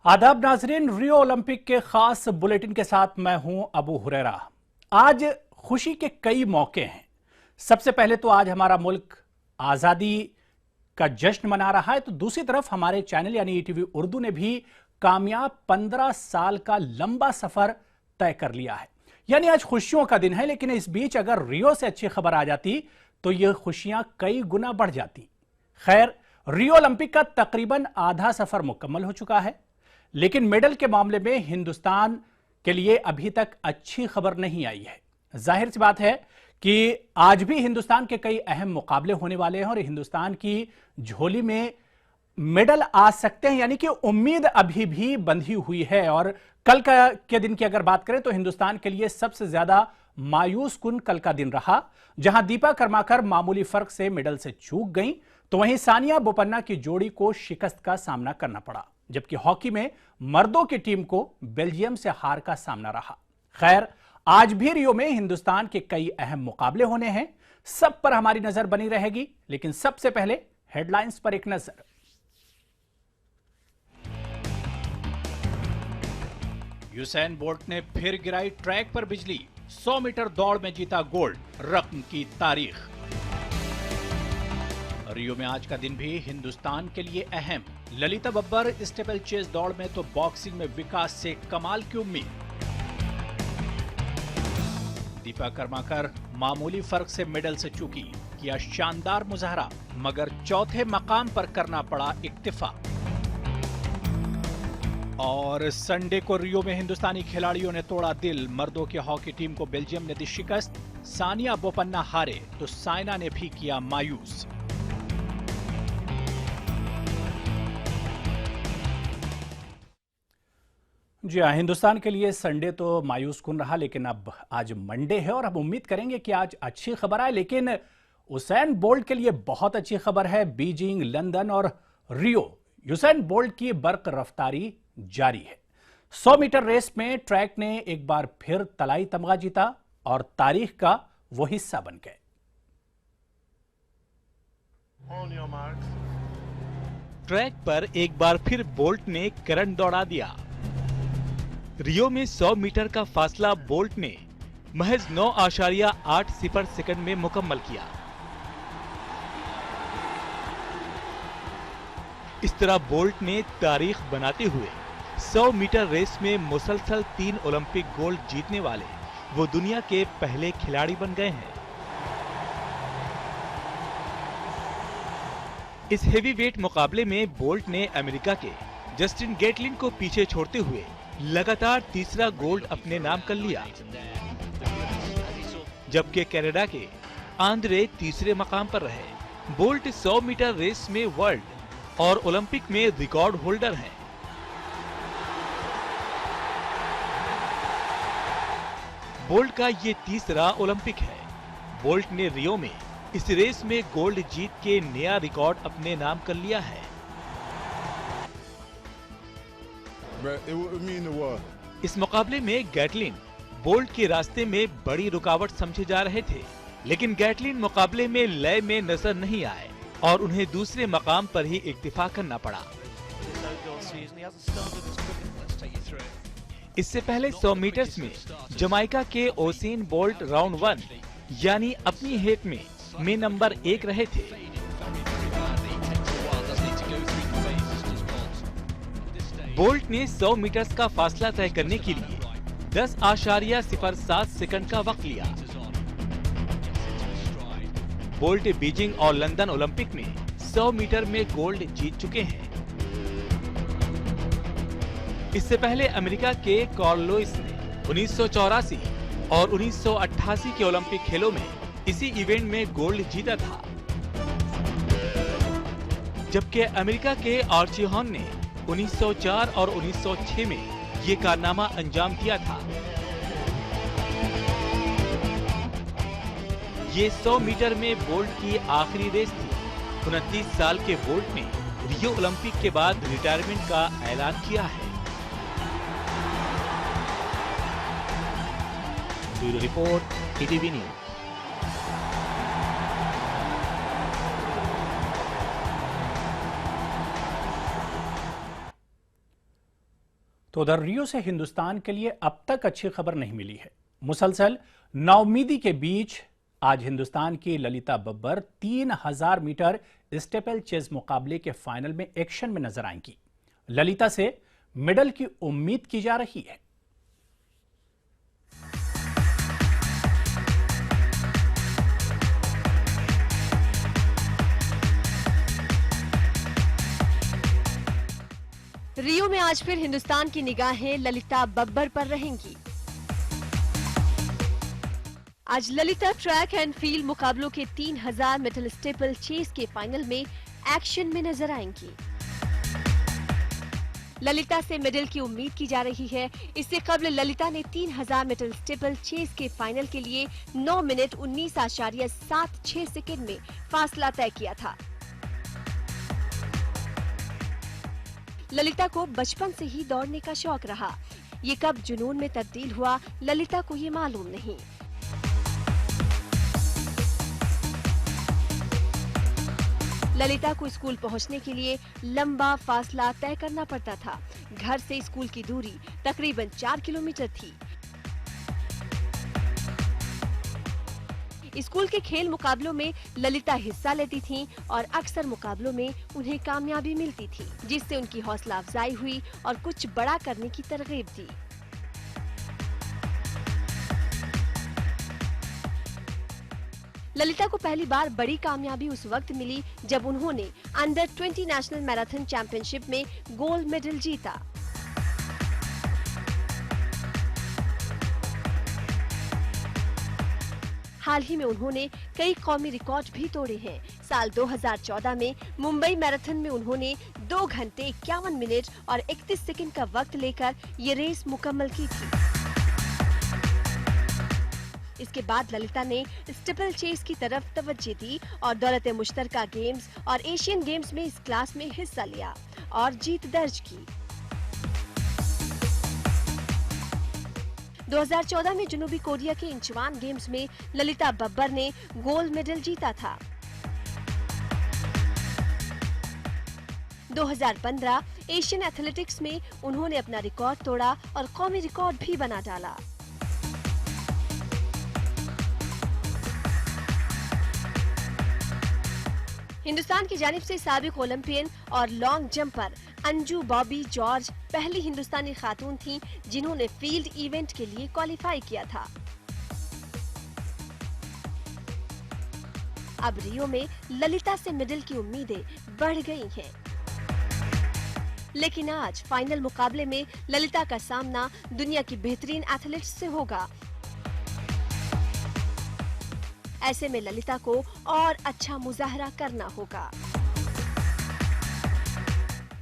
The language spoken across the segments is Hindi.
आदाब नाजरीन, रियो ओलंपिक के खास बुलेटिन के साथ मैं हूं अबू हुरैरा। आज खुशी के कई मौके हैं। सबसे पहले तो आज हमारा मुल्क आज़ादी का जश्न मना रहा है, तो दूसरी तरफ हमारे चैनल यानी ईटीवी उर्दू ने भी कामयाब 15 साल का लंबा सफर तय कर लिया है। यानी आज खुशियों का दिन है, लेकिन इस बीच अगर रियो से अच्छी खबर आ जाती तो यह खुशियां कई गुना बढ़ जाती। खैर, रियो ओलंपिक का तकरीबन आधा सफर मुकम्मल हो चुका है, लेकिन मेडल के मामले में हिंदुस्तान के लिए अभी तक अच्छी खबर नहीं आई है। जाहिर सी बात है कि आज भी हिंदुस्तान के कई अहम मुकाबले होने वाले हैं और हिंदुस्तान की झोली में मेडल आ सकते हैं, यानी कि उम्मीद अभी भी बंधी हुई है। और कल के दिन की अगर बात करें तो हिंदुस्तान के लिए सबसे ज्यादा मायूस कुन कल का दिन रहा, जहां दीपा कर्माकर मामूली फर्क से मेडल से चूक गईं, तो वहीं सानिया बोपन्ना की जोड़ी को शिकस्त का सामना करना पड़ा। जबकि हॉकी में मर्दों की टीम को बेल्जियम से हार का सामना रहा। खैर, आज भी रियो में हिंदुस्तान के कई अहम मुकाबले होने हैं, सब पर हमारी नजर बनी रहेगी। लेकिन सबसे पहले हेडलाइंस पर एक नजर। यूसैन बोल्ट ने फिर गिराई ट्रैक पर बिजली, 100 मीटर दौड़ में जीता गोल्ड, रकम की तारीख। रियो में आज का दिन भी हिंदुस्तान के लिए अहम। ललिता बब्बर स्टेपल चेस दौड़ में तो बॉक्सिंग में विकास से कमाल की उम्मीद। दीपा कर्माकर मामूली फर्क से मेडल से चूकी, किया शानदार मुजाहरा, मगर चौथे मकाम पर करना पड़ा इक्तिफा। और संडे को रियो में हिंदुस्तानी खिलाड़ियों ने तोड़ा दिल, मर्दों की हॉकी टीम को बेल्जियम ने दी शिकस्त। सानिया बोपन्ना हारे तो साइना ने भी किया मायूस। जी हाँ, हिंदुस्तान के लिए संडे तो मायूस कुन रहा, लेकिन अब आज मंडे है और अब उम्मीद करेंगे कि आज अच्छी खबर आए। लेकिन यूसैन बोल्ट के लिए बहुत अच्छी खबर है। बीजिंग, लंदन और रियो, यूसैन बोल्ट की बर्क रफ्तारी जारी है। 100 मीटर रेस में ट्रैक ने एक बार फिर तलाई तमगा जीता और तारीख का वो हिस्सा बन गए। ट्रैक पर एक बार फिर बोल्ट ने करंट दौड़ा दिया। रियो में 100 मीटर का फासला बोल्ट ने महज 9.80 सेकंड में मुकम्मल किया। इस तरह बोल्ट ने तारीख बनाते हुए 100 मीटर रेस में मुसलसल 3 ओलंपिक गोल्ड जीतने वाले वो दुनिया के पहले खिलाड़ी बन गए हैं। इस हेवीवेट मुकाबले में बोल्ट ने अमेरिका के जस्टिन गेटलिन को पीछे छोड़ते हुए लगातार तीसरा गोल्ड अपने नाम कर लिया, जबकि कनाडा के आंद्रे तीसरे मकाम पर रहे। बोल्ट 100 मीटर रेस में वर्ल्ड और ओलंपिक में रिकॉर्ड होल्डर हैं। बोल्ट का ये तीसरा ओलंपिक है। बोल्ट ने रियो में इस रेस में गोल्ड जीत के नया रिकॉर्ड अपने नाम कर लिया है। इस मुकाबले में गैटलिन बोल्ट के रास्ते में बड़ी रुकावट समझे जा रहे थे, लेकिन गैटलिन मुकाबले में लय में नजर नहीं आए और उन्हें दूसरे मकाम पर ही इक्तिफा करना पड़ा। इससे पहले 100 मीटर्स में जमाइका के ओसेन बोल्ट राउंड 1 यानी अपनी हेट में नंबर 1 रहे थे। बोल्ट ने 100 मीटर्स का फासला तय करने के लिए 10.07 सेकंड का वक्त लिया। बोल्ट बीजिंग और लंदन ओलंपिक में 100 मीटर में गोल्ड जीत चुके हैं। इससे पहले अमेरिका के कार्ल लुइस ने 1984 और 1988 के ओलंपिक खेलों में इसी इवेंट में गोल्ड जीता था, जबकि अमेरिका के आर्ची हॉर्न ने 1904 और 1906 में ये कारनामा अंजाम दिया था। ये 100 मीटर में बोल्ट की आखिरी रेस थी। 29 साल के बोल्ट ने रियो ओलंपिक के बाद रिटायरमेंट का ऐलान किया है। Bureau report, ETV news. तो उधर रियो से हिंदुस्तान के लिए अब तक अच्छी खबर नहीं मिली है। मुसलसल नाउम्मीदी के बीच आज हिंदुस्तान की Lalita Babbar 3000 metre steeple chase मुकाबले के फाइनल में एक्शन में नजर आएंगी। ललिता से मेडल की उम्मीद की जा रही है। रियो में आज फिर हिंदुस्तान की निगाहें ललिता बब्बर पर रहेंगी। आज ललिता ट्रैक एंड फील्ड मुकाबलों के 3000 मीटर स्टेपल चेस के फाइनल में एक्शन में नजर आएंगी। ललिता से मेडल की उम्मीद की जा रही है। इससे कबल ललिता ने 3000 मीटर स्टेपल चेस के फाइनल के लिए 9 मिनट 19.76 सेकेंड में फासला तय किया था। ललिता को बचपन से ही दौड़ने का शौक रहा। ये कब जुनून में तब्दील हुआ, ललिता को ये मालूम नहीं। ललिता को स्कूल पहुंचने के लिए लंबा फासला तय करना पड़ता था। घर से स्कूल की दूरी तकरीबन 4 किलोमीटर थी। स्कूल के खेल मुकाबलों में ललिता हिस्सा लेती थीं और अक्सर मुकाबलों में उन्हें कामयाबी मिलती थी, जिससे उनकी हौसला अफजाई हुई और कुछ बड़ा करने की तरगीब दी। ललिता को पहली बार बड़ी कामयाबी उस वक्त मिली जब उन्होंने अंडर 20 नेशनल मैराथन चैंपियनशिप में गोल्ड मेडल जीता। हाल ही में उन्होंने कई कौमी रिकॉर्ड भी तोड़े हैं। साल 2014 में मुंबई मैराथन में उन्होंने 2 घंटे 51 मिनट और 31 सेकंड का वक्त लेकर ये रेस मुकम्मल की थी। इसके बाद ललिता ने स्टीपल चेस की तरफ तवज्जो दी और दौलत मुश्तरका गेम्स और एशियन गेम्स में इस क्लास में हिस्सा लिया और जीत दर्ज की। 2014 में जनूबी कोरिया के इंचवान गेम्स में ललिता बब्बर ने गोल्ड मेडल जीता था। 2015 एशियन एथलेटिक्स में उन्होंने अपना रिकॉर्ड तोड़ा और कौमी रिकॉर्ड भी बना डाला। हिंदुस्तान की जानिब से साबिक ओलंपियन और long jumper Anju Bobby George पहली हिंदुस्तानी खातून थीं जिन्होंने फील्ड इवेंट के लिए क्वालिफाई किया था। अब रियो में ललिता से मेडल की उम्मीदें बढ़ गई हैं। लेकिन आज फाइनल मुकाबले में ललिता का सामना दुनिया की बेहतरीन एथलीट्स से होगा। ऐसे में ललिता को और अच्छा मुजाहरा करना होगा।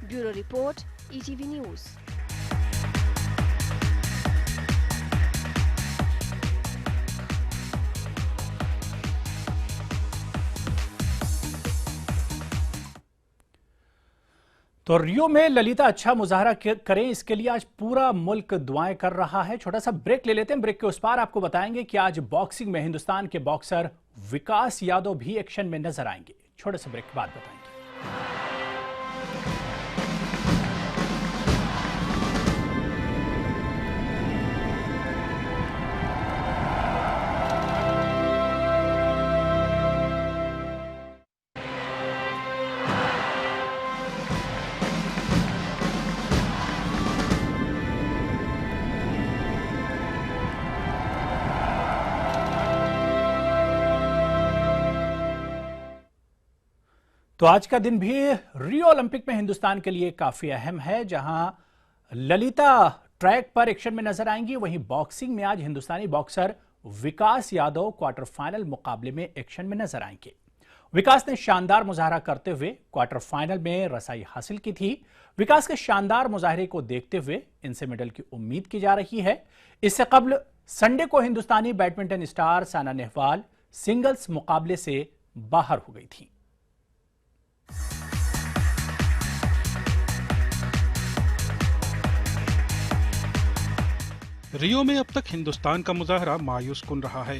Bureau report, ETV news. तो रियो में ललिता अच्छा मुजाहरा करें, इसके लिए आज पूरा मुल्क दुआएं कर रहा है। छोटा सा ब्रेक ले लेते हैं। ब्रेक के उस पार आपको बताएंगे कि आज बॉक्सिंग में हिंदुस्तान के बॉक्सर विकास यादव भी एक्शन में नजर आएंगे। छोटे से ब्रेक के बाद बताएंगे। तो आज का दिन भी रियो ओलंपिक में हिंदुस्तान के लिए काफी अहम है। जहां ललिता ट्रैक पर एक्शन में नजर आएंगी, वहीं बॉक्सिंग में आज हिंदुस्तानी बॉक्सर विकास यादव क्वार्टर फाइनल मुकाबले में एक्शन में नजर आएंगे। विकास ने शानदार मुजाहरा करते हुए क्वार्टर फाइनल में रसाई हासिल की थी। विकास के शानदार मुजाहरे को देखते हुए इनसे मेडल की उम्मीद की जा रही है। इससे कबल संडे को हिंदुस्तानी badminton star Saina Nehwal singles मुकाबले से बाहर हो गई थी। रियो में अब तक हिंदुस्तान का मुजाहरा मायूस कुन रहा है।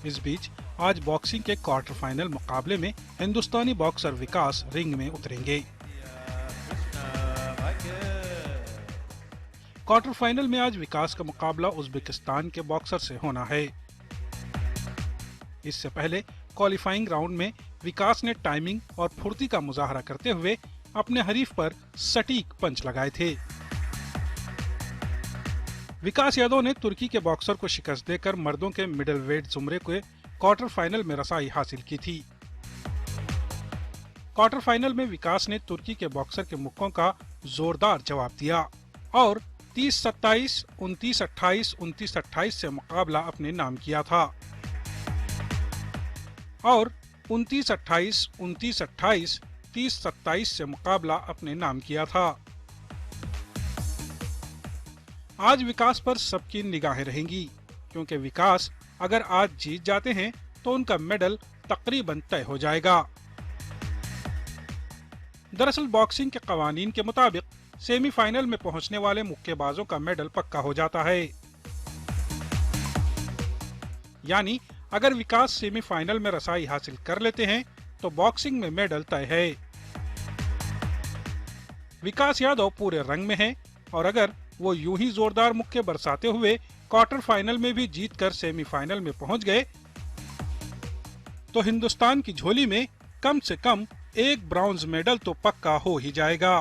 इस बीच आज बॉक्सिंग के क्वार्टर फाइनल मुकाबले में हिंदुस्तानी बॉक्सर विकास रिंग में उतरेंगे। क्वार्टर फाइनल में आज विकास का मुकाबला उज्बेकिस्तान के बॉक्सर से होना है। इससे पहले क्वालिफाइंग राउंड में विकास ने टाइमिंग और फुर्ती का मुजाहरा करते हुए अपने हरीफ पर सटीक पंच लगाए थे। विकास यादव ने तुर्की के बॉक्सर को शिकस्त देकर मर्दों के मिडिल वेट जुमरे के क्वार्टर फाइनल में रसाई हासिल की थी। क्वार्टर फाइनल में विकास ने तुर्की के बॉक्सर के मुक्कों का जोरदार जवाब दिया और 30-27, 29-28, 29-28 से मुकाबला अपने नाम किया था और 29-28, 29-28, 30-27 से मुकाबला अपने नाम किया था। आज विकास पर सबकी निगाहें रहेंगी क्योंकि विकास अगर आज जीत जाते हैं तो उनका मेडल तकरीबन तय हो जाएगा। दरअसल बॉक्सिंग के कवानीन के मुताबिक सेमीफाइनल में पहुंचने वाले मुक्केबाजों का मेडल पक्का हो जाता है। यानी अगर विकास सेमीफाइनल में रसाई हासिल कर लेते हैं तो बॉक्सिंग में मेडल तय है। विकास यादव पूरे रंग में हैं और अगर वो यूं ही जोरदार मुक्के बरसाते हुए क्वार्टर फाइनल में भी जीतकर सेमीफाइनल में पहुंच गए तो हिंदुस्तान की झोली में कम से कम एक ब्रॉन्ज मेडल तो पक्का हो ही जाएगा।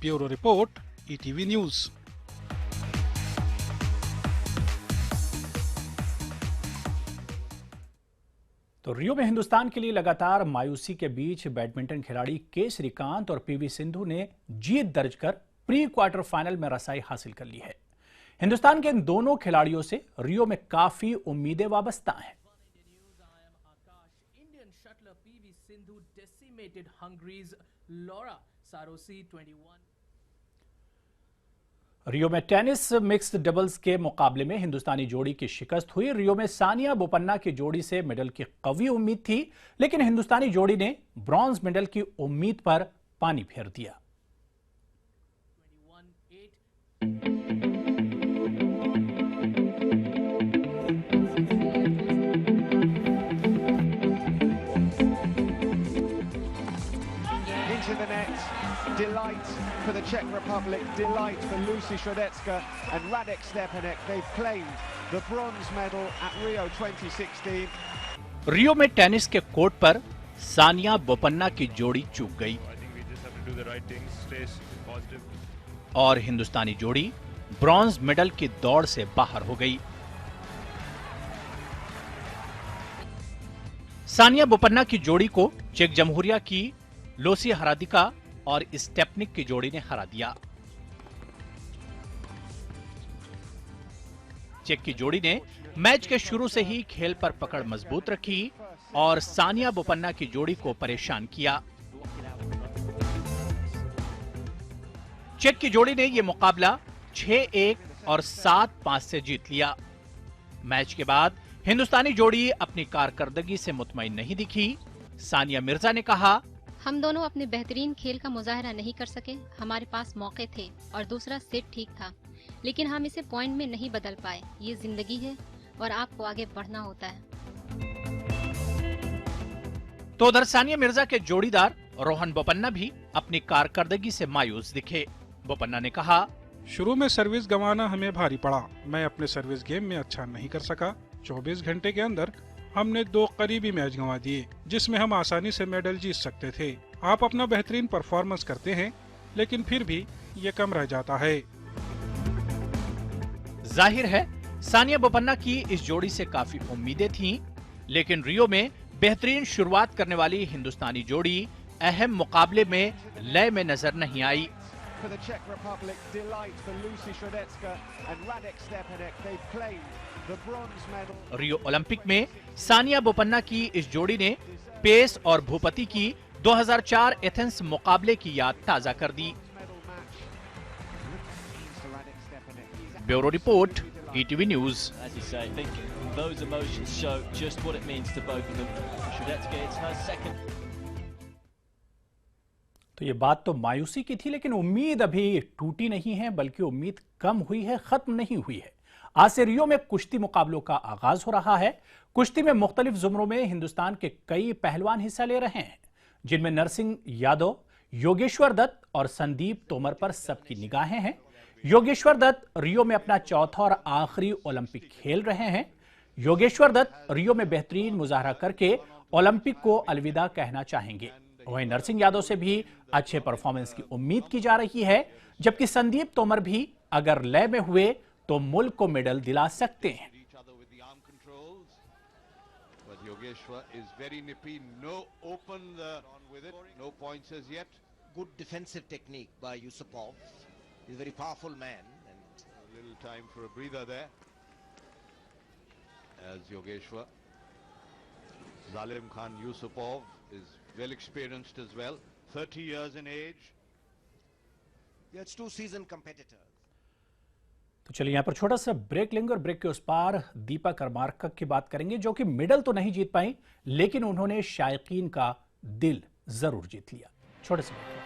Bureau report, ETV news. तो रियो में हिंदुस्तान के लिए लगातार मायूसी के बीच बैडमिंटन खिलाड़ी के श्रीकांत और पीवी सिंधु ने जीत दर्ज कर प्री क्वार्टर फाइनल में रसाई हासिल कर ली है। हिंदुस्तान के इन दोनों खिलाड़ियों से रियो में काफी उम्मीदें वाबस्ता हैं। रियो में टेनिस मिक्स्ड डबल्स के मुकाबले में हिंदुस्तानी जोड़ी की शिकस्त हुई। रियो में सानिया बोपन्ना की जोड़ी से मेडल की कवी उम्मीद थी, लेकिन हिंदुस्तानी जोड़ी ने ब्रॉन्ज मेडल की उम्मीद पर पानी फेर दिया। Into the net, delight for the Czech Republic, delight for Lucy Środecka and Radek Stepanek. They've claimed the bronze medal at Rio 2016. रियो में टेनिस के कोर्ट पर सानिया बोपन्ना की जोड़ी चूक गई और हिंदुस्तानी जोड़ी ब्रॉन्ज मेडल की दौड़ से बाहर हो गई। सानिया बोपन्ना की जोड़ी को चेक जमहूरिया की लोसी हरादिका और स्टेपनिक की जोड़ी ने हरा दिया। चेक की जोड़ी ने मैच के शुरू से ही खेल पर पकड़ मजबूत रखी और सानिया बोपन्ना की जोड़ी को परेशान किया। चेक की जोड़ी ने यह मुकाबला 6-1 और 7-5 से जीत लिया। मैच के बाद हिंदुस्तानी जोड़ी अपनी कारकर्दगी से मुतमईन नहीं दिखी। सानिया मिर्जा ने कहा, हम दोनों अपने बेहतरीन खेल का मुजाहरा नहीं कर सके। हमारे पास मौके थे और दूसरा सेट ठीक था, लेकिन हम इसे पॉइंट में नहीं बदल पाए। ये जिंदगी है और आपको आगे बढ़ना होता है। तो उधर सानिया मिर्जा के जोड़ीदार रोहन बोपन्ना भी अपनी कारकर्दगी से मायूस दिखे। बोपन्ना ने कहा, शुरू में सर्विस गंवाना हमें भारी पड़ा। मैं अपने सर्विस गेम में अच्छा नहीं कर सका। 24 घंटे के अंदर हमने 2 करीबी मैच गंवा दिए जिसमें हम आसानी से मेडल जीत सकते थे। आप अपना बेहतरीन परफॉर्मेंस करते हैं, लेकिन फिर भी ये कम रह जाता है। जाहिर है सानिया बोपन्ना की इस जोड़ी से काफी उम्मीदें थीं, लेकिन रियो में बेहतरीन शुरुआत करने वाली हिंदुस्तानी जोड़ी अहम मुकाबले में लय में नजर नहीं आई। For the Czech Republic, delight for Lucy Środecka and Radek Stepanek. They've claimed the bronze medal. Rio Olympic में सानिया बोपन्ना की इस जोड़ी ने पेस और भूपति की 2004 एथेंस मुकाबले की याद ताजा कर दी। Bureau report, ETV news. As you say, I think those emotions show just what it means to both of them. For Środecka, it's her second. तो ये बात तो मायूसी की थी, लेकिन उम्मीद अभी टूटी नहीं है, बल्कि उम्मीद कम हुई है, खत्म नहीं हुई है। आज से रियो में कुश्ती मुकाबलों का आगाज हो रहा है। कुश्ती में मुख्तलिफ जुमरों में हिंदुस्तान के कई पहलवान हिस्सा ले रहे हैं, जिनमें नरसिंह यादव, योगेश्वर दत्त और संदीप तोमर पर सबकी निगाहें हैं। योगेश्वर दत्त रियो में अपना चौथा और आखिरी ओलंपिक खेल रहे हैं। योगेश्वर दत्त रियो में बेहतरीन मुजाहरा करके ओलंपिक को अलविदा कहना चाहेंगे। वहीं नरसिंह यादव से भी अच्छे परफॉर्मेंस की उम्मीद की जा रही है, जबकि संदीप तोमर भी अगर लय में हुए तो मुल्क को मेडल दिला सकते हैं। Yogeshwar is very nippy, no open with it, no points as yet. Good defensive technique by Yusupov. He's a very powerful man. And a little time for a breather there. As Yogeshwar, Zalim Khan Yusupov is well experienced as well, 30 years in age. yeah, it's two seasoned competitors. तो चलिए यहाँ पर छोटा सा ब्रेक लेंगे और ब्रेक के उस पार दीपा करमाकर की बात करेंगे, जो कि मेडल तो नहीं जीत पाई लेकिन उन्होंने शायकीन का दिल जरूर जीत लिया। छोटे से ब्रेक।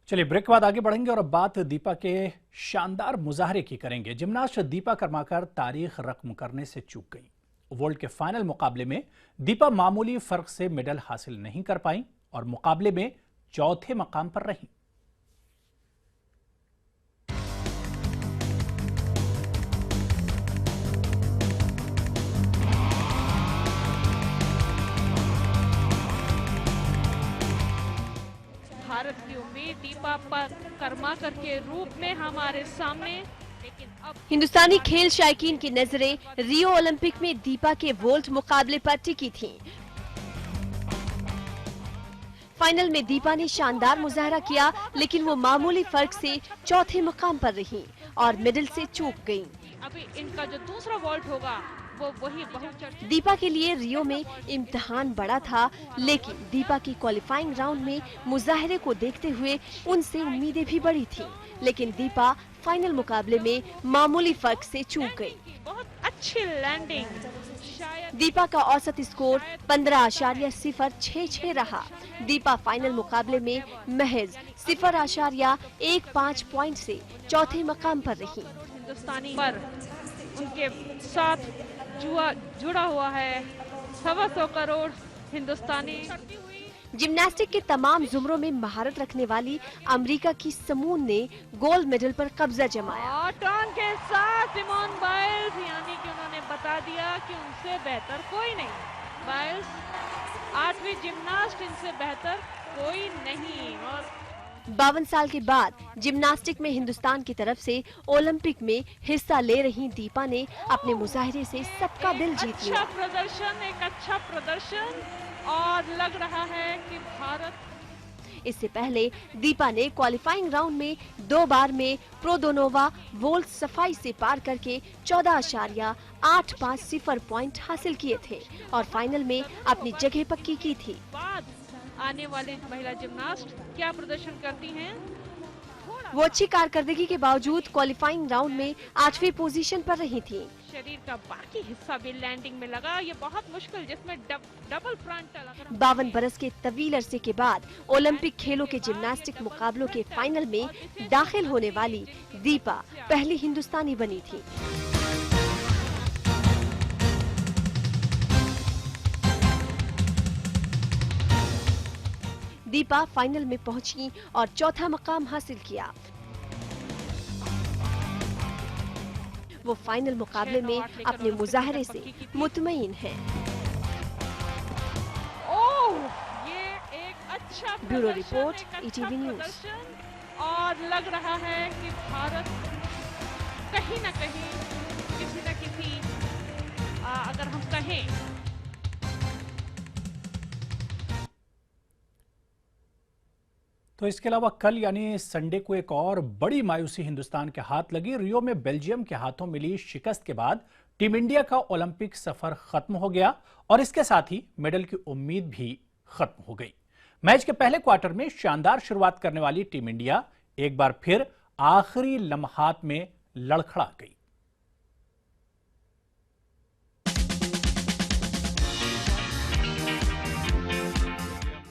चलिए ब्रेक के बाद आगे बढ़ेंगे और अब बात दीपा के शानदार मुजाहरे की करेंगे। जिम्नास्ट दीपा करमाकर तारीख रकम करने से चूक गई। वर्ल्ड के फाइनल मुकाबले में दीपा मामूली फर्क से मेडल हासिल नहीं कर पाई और मुकाबले में चौथे मकाम पर रही। भारत की उम्मीद दीपा करमाकर के रूप में हमारे सामने, लेकिन अब हिंदुस्तानी खेल शायकीन की नजरें रियो ओलंपिक में दीपा के वोल्ट मुकाबले पर टिकी थीं। फाइनल में दीपा ने शानदार मुजाहरा किया, लेकिन वो मामूली फर्क से चौथे मुकाम पर रही और मेडल से चूक गईं। अभी इनका जो दूसरा वोल्ट होगा वो वही बहुचर्चित। दीपा के लिए रियो में इम्तिहान बड़ा था, लेकिन दीपा की क्वालिफाइंग राउंड में मुजाहरे को देखते हुए उनसे उम्मीदें भी बड़ी थीं, लेकिन दीपा फाइनल मुकाबले में मामूली फर्क से चूक गई। बहुत अच्छी लैंडिंग। शायद दीपा का औसत स्कोर 15.066 रहा। दीपा फाइनल मुकाबले में महज 0.15 पॉइंट से चौथे मकाम पर रही। हिंदुस्तानी पर उनके साथ जुड़ा हुआ है 125 करोड़ हिंदुस्तानी। जिम्नास्टिक के तमाम जुमरों में महारत रखने वाली अमेरिका की समून ने गोल्ड मेडल पर कब्जा जमाया। और टर्न के साथ सिमोन बाइल्स, यानी कि उन्होंने बता दिया कि उनसे बेहतर कोई नहीं। बाइल्स 8वीं जिम्नास्ट, इनसे बेहतर कोई नहीं। और 52 साल के बाद जिम्नास्टिक में हिंदुस्तान की तरफ से ओलंपिक में हिस्सा ले रही दीपा ने अपने मुजाहरे से सबका दिल जीत लिया। एक अच्छा प्रदर्शन और लग रहा है कि भारत। इससे पहले दीपा ने क्वालिफाइंग राउंड में 2 बार में प्रोदोनोवा वोल्ट सफाई से पार करके 14.850 पॉइंट हासिल किए थे और फाइनल में अपनी जगह पक्की की थी। आने वाले महिला जिम्नास्ट क्या प्रदर्शन करती हैं? वो अच्छी कारकर्दगी के बावजूद क्वालिफाइंग राउंड में 8वीं पोजीशन पर रही थी। शरीर का बाकी हिस्सा भी लैंडिंग में लगा, ये बहुत मुश्किल, जिसमें डबल फ्रंट। 52 बरस के तवील अरसे के बाद ओलंपिक खेलों के जिम्नास्टिक मुकाबलों के फाइनल में दाखिल होने वाली दीपा पहली हिंदुस्तानी बनी थी। दीपा फाइनल में पहुंची और चौथा मकाम हासिल किया। वो फाइनल मुकाबले में अपने मुजाहरे से मुतमईन है। ओह, ये एक अच्छा ब्यूरो रिपोर्ट, ईटीवी न्यूज। और लग रहा है कि भारत कहीं न कहीं किसी न किसी अगर हम कहें तो इसके अलावा कल यानी संडे को एक और बड़ी मायूसी हिंदुस्तान के हाथ लगी। रियो में बेल्जियम के हाथों मिली शिकस्त के बाद टीम इंडिया का ओलंपिक सफर खत्म हो गया और इसके साथ ही मेडल की उम्मीद भी खत्म हो गई। मैच के पहले क्वार्टर में शानदार शुरुआत करने वाली टीम इंडिया एक बार फिर आखिरी लम्हात में लड़खड़ा गई।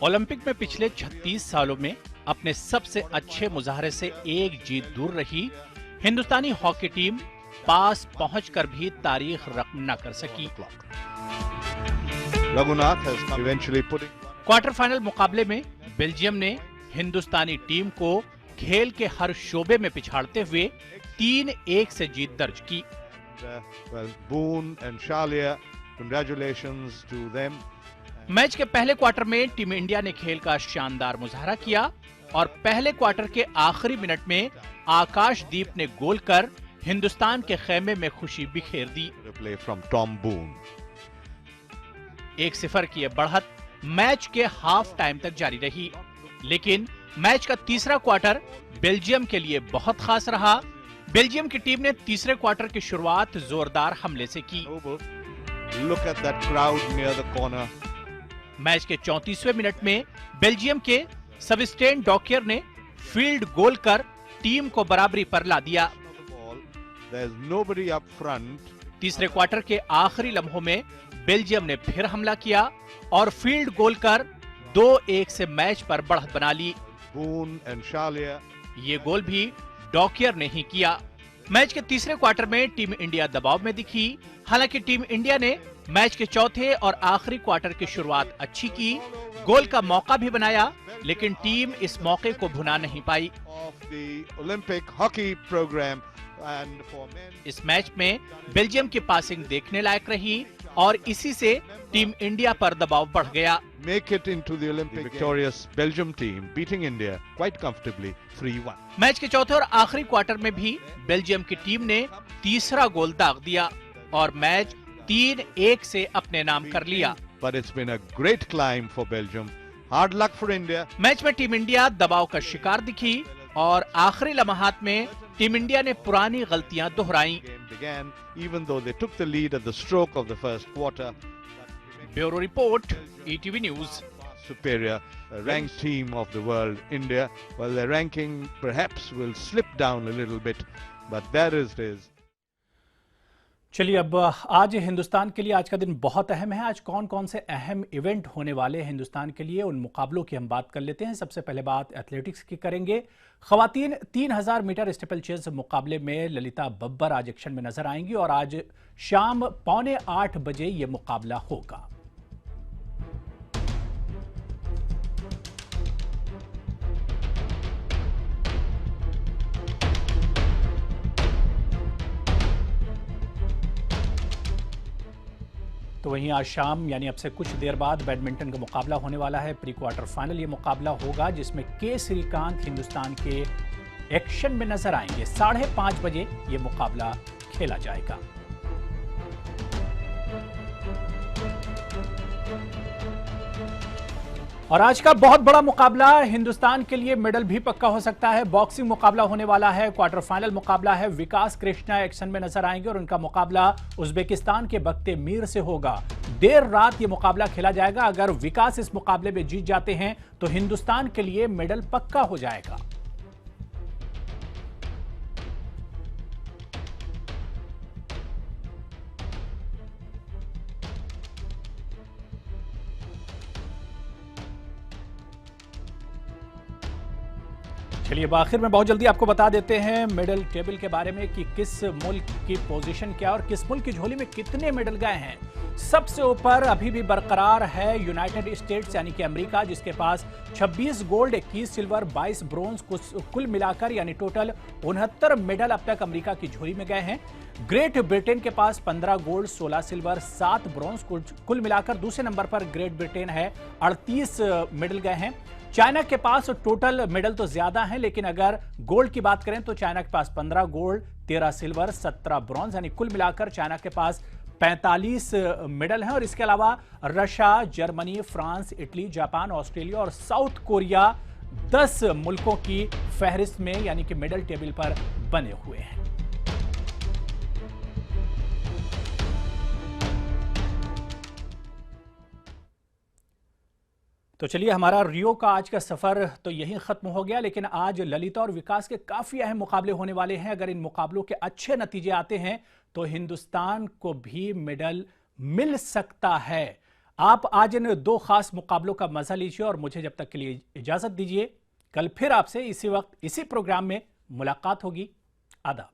ओलंपिक में पिछले 36 सालों में अपने सबसे अच्छे मुजाहरे से एक जीत दूर रही हिंदुस्तानी हॉकी टीम पास पहुंचकर भी तारीख रकम न कर सकी। क्वार्टर फाइनल मुकाबले में बेल्जियम ने हिंदुस्तानी टीम को खेल के हर शोबे में पिछाड़ते हुए 3-1 से जीत दर्ज की। मैच के पहले क्वार्टर में टीम इंडिया ने खेल का शानदार मुजाहरा किया और पहले क्वार्टर के आखिरी मिनट में आकाशदीप ने गोल कर हिंदुस्तान के खेमे में खुशी बिखेर दी। 1-0 की यह बढ़त मैच के हाफ टाइम तक जारी रही, लेकिन मैच का तीसरा क्वार्टर बेल्जियम के लिए बहुत खास रहा। बेल्जियम की टीम ने तीसरे क्वार्टर की शुरुआत जोरदार हमले से की। मैच के 34वें मिनट में बेल्जियम के सबस्टेन डॉकियर ने फील्ड गोल कर टीम को बराबरी पर ला दिया। तीसरे क्वार्टर के आखिरी लम्हों में बेल्जियम ने फिर हमला किया और फील्ड गोल कर 2-1 से मैच पर बढ़त बना ली। ये गोल भी डॉकियर ने ही किया। मैच के तीसरे क्वार्टर में टीम इंडिया दबाव में दिखी। हालांकि टीम इंडिया ने मैच के चौथे और आखिरी क्वार्टर की शुरुआत अच्छी की, गोल का मौका भी बनाया, लेकिन टीम इस मौके को भुना नहीं पाई। इस मैच में बेल्जियम की पासिंग देखने लायक रही और इसी से टीम इंडिया पर दबाव बढ़ गया। Make it into the Olympic victorious Belgium team beating India quite comfortably 3-1. Match के चौथे और आखिरी क्वार्टर में भी बेल्जियम की टीम ने तीसरा गोल दाग दिया और मैच 3-1 से अपने नाम कर लिया। But it's been a great climb for Belgium. Hard luck for India. Match में टीम इंडिया दबाव का शिकार दिखी और आखिरी लम्हात में टीम इंडिया ने पुरानी गलतियां दोहराई। Even though they took the lead at the stroke of the first quarter. Bureau report, ETV news. Superior ranked team of the world, India. Well, their ranking perhaps will slip down a little bit, but there it is. चलिए, अब आज हिंदुस्तान के लिए आज का दिन बहुत अहम है। आज कौन कौन से अहम इवेंट होने वाले हैं हिंदुस्तान के लिए, उन मुकाबलों की हम बात कर लेते हैं। सबसे पहले बात एथलेटिक्स की करेंगे। खवातीन 3000 मीटर स्टीपल चेज मुकाबले में ललिता बब्बर आज एक्शन में नजर आएंगी और आज शाम 7:45 बजे ये मुकाबला होगा। तो वहीं आज शाम यानी अब से कुछ देर बाद बैडमिंटन का मुकाबला होने वाला है। प्री क्वार्टर फाइनल ये मुकाबला होगा जिसमें के श्रीकांत हिंदुस्तान के एक्शन में नजर आएंगे। 5:30 बजे ये मुकाबला खेला जाएगा। और आज का बहुत बड़ा मुकाबला हिंदुस्तान के लिए मेडल भी पक्का हो सकता है। बॉक्सिंग मुकाबला होने वाला है, क्वार्टर फाइनल मुकाबला है। विकास कृष्णा एक्शन में नजर आएंगे और उनका मुकाबला उज्बेकिस्तान के बख्ते मीर से होगा। देर रात ये मुकाबला खेला जाएगा। अगर विकास इस मुकाबले में जीत जाते हैं तो हिंदुस्तान के लिए मेडल पक्का हो जाएगा। चलिए, अब आखिर में बहुत जल्दी आपको बता देते हैं मेडल टेबल के बारे में कि किस मुल्क की पोजीशन क्या और किस मुल्क की झोली में कितने मेडल गए हैं। सबसे ऊपर अभी भी बरकरार है यूनाइटेड स्टेट्स यानी कि अमेरिका, जिसके पास 26 गोल्ड, 21 सिल्वर, 22 ब्रोंज, कुल मिलाकर यानी टोटल 69 मेडल अब तक अमेरिका की झोली में गए हैं। ग्रेट ब्रिटेन के पास 15 गोल्ड, 16 सिल्वर, 7 ब्रोंज, कुल मिलाकर दूसरे नंबर पर ग्रेट ब्रिटेन है, 38 मेडल गए हैं। चाइना के पास टोटल मेडल तो ज्यादा हैं, लेकिन अगर गोल्ड की बात करें तो चाइना के पास 15 गोल्ड, 13 सिल्वर, 17 ब्रॉन्ज, यानी कुल मिलाकर चाइना के पास 45 मेडल हैं। और इसके अलावा Russia, Germany, France, Italy, Japan, Australia और साउथ कोरिया 10 मुल्कों की फहरिस्त में यानी कि मेडल टेबल पर बने हुए हैं। तो चलिए, हमारा रियो का आज का सफर तो यहीं खत्म हो गया, लेकिन आज ललिता और विकास के काफी अहम मुकाबले होने वाले हैं। अगर इन मुकाबलों के अच्छे नतीजे आते हैं तो हिंदुस्तान को भी मेडल मिल सकता है। आप आज इन दो खास मुकाबलों का मजा लीजिए और मुझे जब तक के लिए इजाजत दीजिए। कल फिर आपसे इसी वक्त इसी प्रोग्राम में मुलाकात होगी। आदाब।